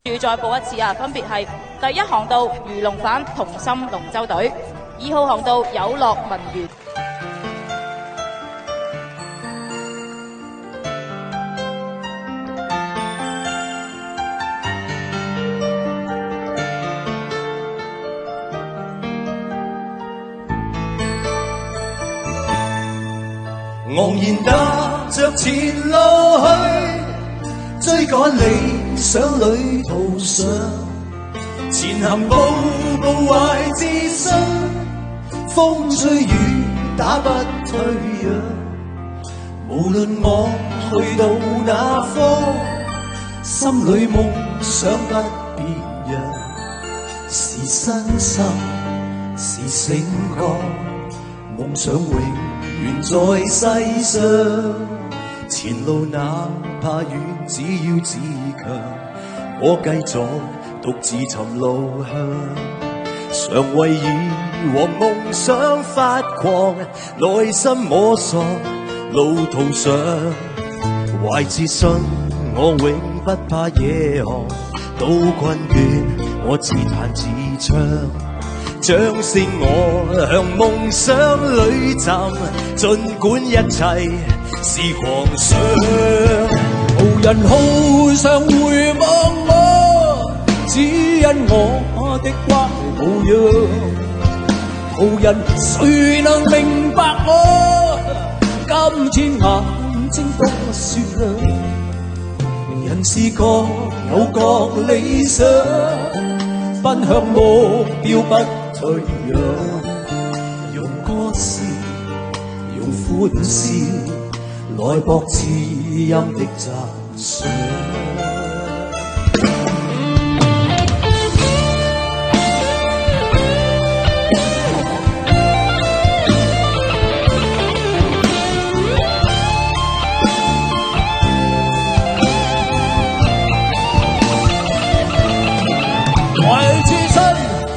再報一次啊，分別係第1航道漁農反同心龍舟隊，2號航道有樂文園。昂然踏着前路去，追趕理想旅途上，前行步步懷自信，風吹雨打不退讓。無論我去到哪方，心裏夢想不變樣，是身心是醒覺，夢想永遠在世上，前路哪怕遠，只要自強，我繼續獨自尋路向，常為以往夢想發狂，內心摸索路途上，懷自信我永不怕夜航，到困倦我自彈自唱，掌聲我向夢想裏尋，儘管一切是狂想。無人好想回望我，只因我的乖模樣。無人誰能明白我，今天眼睛多雪亮。人是各有各理想，奔向目標不退讓，用歌聲，用歡笑，來博知音的讚賞。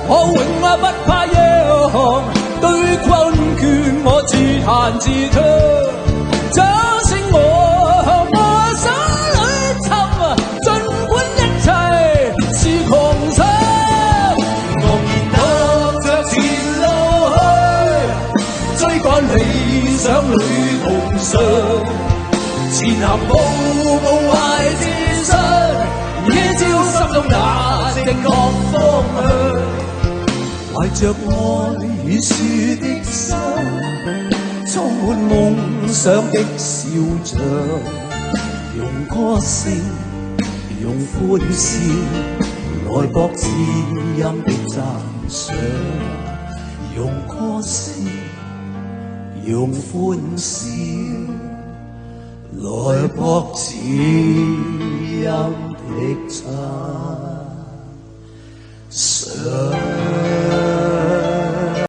我永不怕夜航，對困倦我自彈自唱，掌聲我向我心裏尋，儘管一切是狂想。昂然踏着前路去，追趕理想旅途上，前行步步懷自信，依照心中那正確方向。懷着愛與樹的心，充滿夢想的笑像，用歌聲，用歡笑，來博知音的讚賞。用歌聲，用歡笑，來博知音的讚